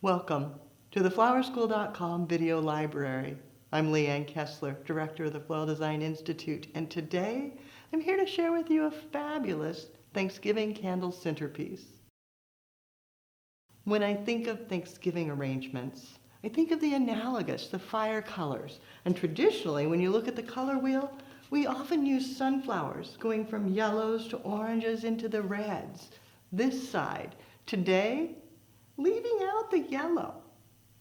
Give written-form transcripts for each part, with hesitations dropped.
Welcome to the flowerschool.com video library. I'm Leanne Kessler, Director of the Floral Design Institute, and today I'm here to share with you a fabulous Thanksgiving candle centerpiece. When I think of Thanksgiving arrangements, I think of the analogous, the fire colors, and traditionally when you look at the color wheel, we often use sunflowers going from yellows to oranges into the reds. This side, today, leaving out the yellow,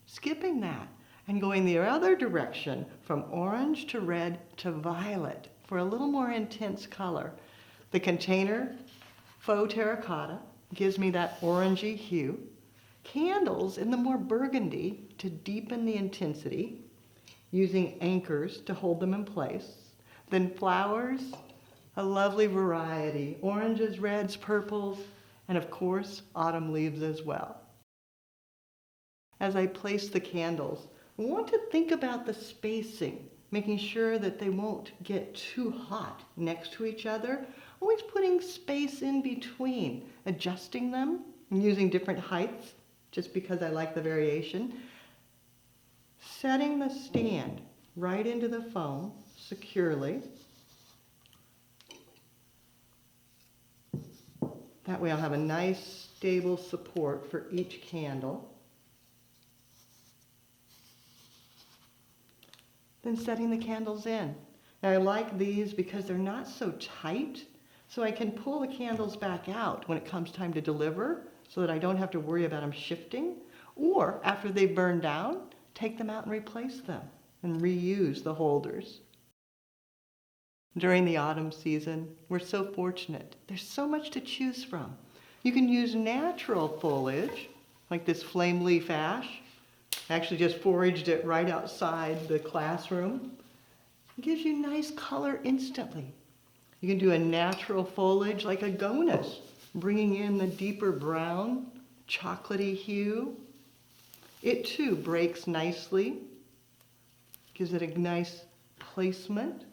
skipping that, and going the other direction from orange to red to violet for a little more intense color. The container, faux terracotta, gives me that orangey hue. Candles in the more burgundy to deepen the intensity, using anchors to hold them in place. Then flowers, a lovely variety, oranges, reds, purples, and of course, autumn leaves as well. As I place the candles, I want to think about the spacing, making sure that they won't get too hot next to each other. Always putting space in between, adjusting them, and using different heights, just because I like the variation. Setting the stand right into the foam securely. That way I'll have a nice, stable support for each candle. Then setting the candles in. Now I like these because they're not so tight, so I can pull the candles back out when it comes time to deliver so that I don't have to worry about them shifting, or after they burn down, take them out and replace them and reuse the holders. During the autumn season, we're so fortunate. There's so much to choose from. You can use natural foliage, like this flame leaf ash. I actually just foraged it right outside the classroom. It gives you nice color instantly. You can do a natural foliage like agonis, bringing in the deeper brown, chocolatey hue. It too breaks nicely, gives it a nice placement,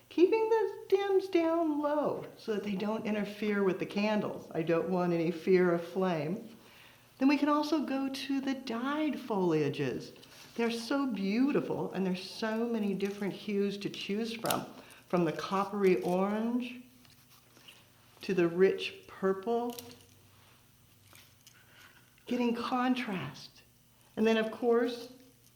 keeping the stems down low so that they don't interfere with the candles. I don't want any fear of flame. Then we can also go to the dyed foliages. They're so beautiful, and there's so many different hues to choose from the coppery orange to the rich purple, getting contrast. And then of course,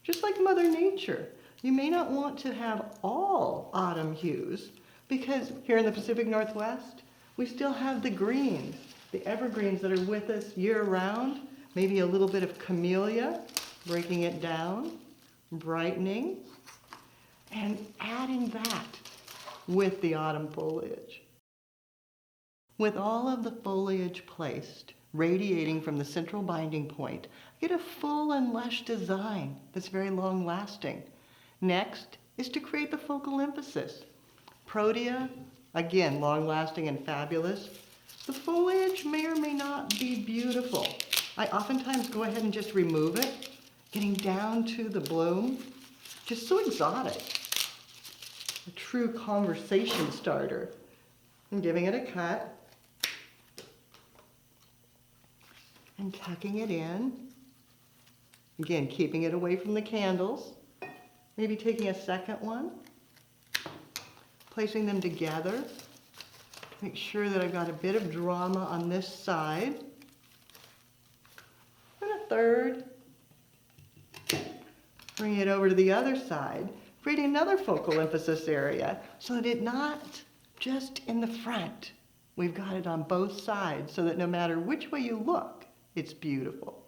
just like Mother Nature, you may not want to have all autumn hues because here in the Pacific Northwest, we still have the greens, the evergreens that are with us year round. Maybe a little bit of camellia, breaking it down, brightening, and adding that with the autumn foliage. With all of the foliage placed, radiating from the central binding point, I get a full and lush design that's very long lasting. Next is to create the focal emphasis. Protea, again, long lasting and fabulous. The foliage may or may not be beautiful. I oftentimes go ahead and just remove it, getting down to the bloom. Just so exotic. A true conversation starter. I'm giving it a cut and tucking it in. Again, keeping it away from the candles. Maybe taking a second one, placing them together. Make sure that I've got a bit of drama on this side. And a third. Bring it over to the other side, creating another focal emphasis area so that it's not just in the front. We've got it on both sides so that no matter which way you look, it's beautiful.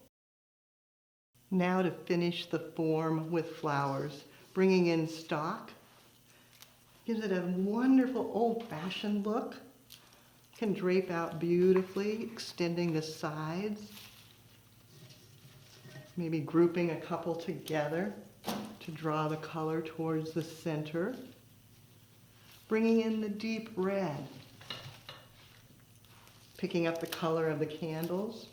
Now to finish the form with flowers, bringing in stock. Gives it a wonderful old-fashioned look. Can drape out beautifully, extending the sides. Maybe grouping a couple together to draw the color towards the center. Bringing in the deep red. Picking up the color of the candles.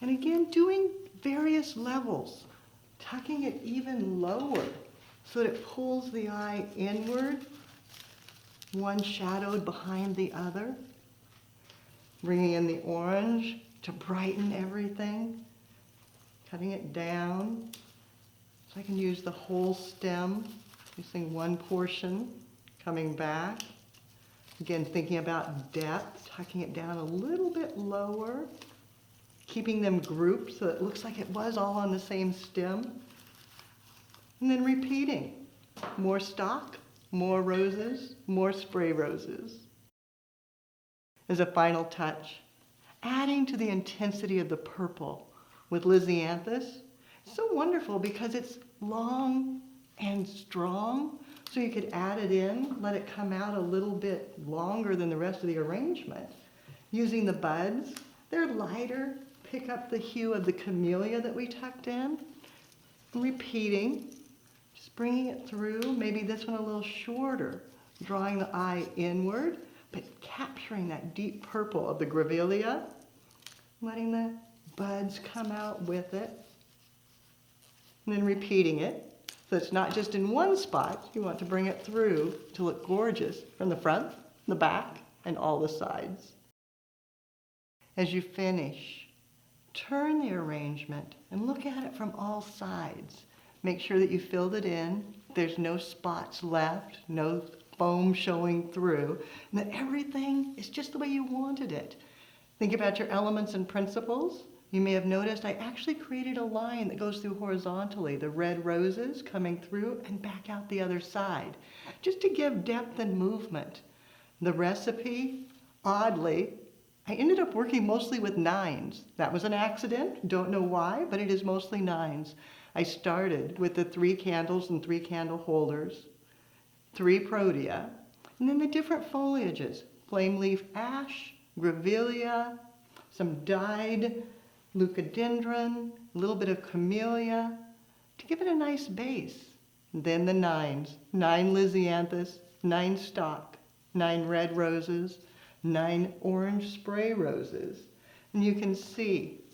And again, doing various levels, tucking it even lower so that it pulls the eye inward, one shadowed behind the other. Bringing in the orange to brighten everything. Cutting it down so I can use the whole stem, using one portion, coming back. Again, thinking about depth, tucking it down a little bit lower, keeping them grouped so it looks like it was all on the same stem. And then repeating. More stalk, more roses, more spray roses. As a final touch, adding to the intensity of the purple with lisianthus. It's so wonderful because it's long and strong, so you could add it in, let it come out a little bit longer than the rest of the arrangement. Using the buds, they're lighter, pick up the hue of the camellia that we tucked in. Repeating, just bringing it through, maybe this one a little shorter, drawing the eye inward, but capturing that deep purple of the grevillea, letting the buds come out with it, and then repeating it. So it's not just in one spot, you want to bring it through to look gorgeous from the front, the back, and all the sides. As you finish, turn the arrangement and look at it from all sides. Make sure that you filled it in, there's no spots left, no foam showing through, and that everything is just the way you wanted it. Think about your elements and principles. You may have noticed I actually created a line that goes through horizontally, the red roses coming through and back out the other side, just to give depth and movement. The recipe, oddly, I ended up working mostly with 9s. That was an accident, don't know why, but it is mostly 9s. I started with the 3 candles and 3 candle holders, 3 protea, and then the different foliages, flame leaf ash, grevillea, some dyed leucadendron, a little bit of camellia, to give it a nice base. And then the 9s, 9 lisianthus, 9 stalk, 9 red roses, 9 orange spray roses. And you can see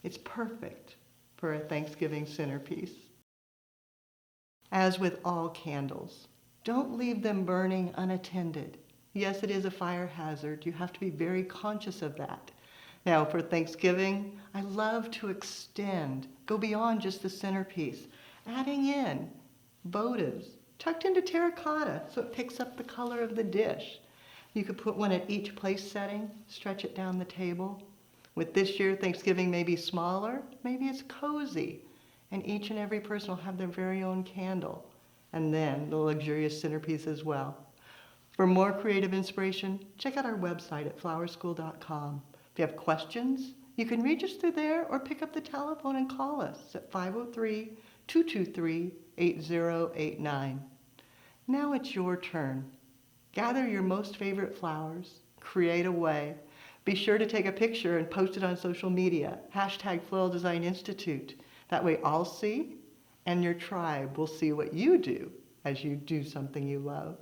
it's perfect for a Thanksgiving centerpiece. As with all candles, don't leave them burning unattended. Yes, it is a fire hazard. You have to be very conscious of that. Now, for Thanksgiving, I love to extend, go beyond just the centerpiece, adding in votives, tucked into terracotta so it picks up the color of the dish. You could put one at each place setting, stretch it down the table. With this year, Thanksgiving may be smaller, maybe it's cozy, and each and every person will have their very own candle, and then the luxurious centerpiece as well. For more creative inspiration, check out our website at flowerschool.com. If you have questions, you can reach us through there or pick up the telephone and call us at 503-223-8089. Now it's your turn. Gather your most favorite flowers, create a way. Be sure to take a picture and post it on social media, #FloyalDesignInstitute. That way I'll see and your tribe will see what you do as you do something you love.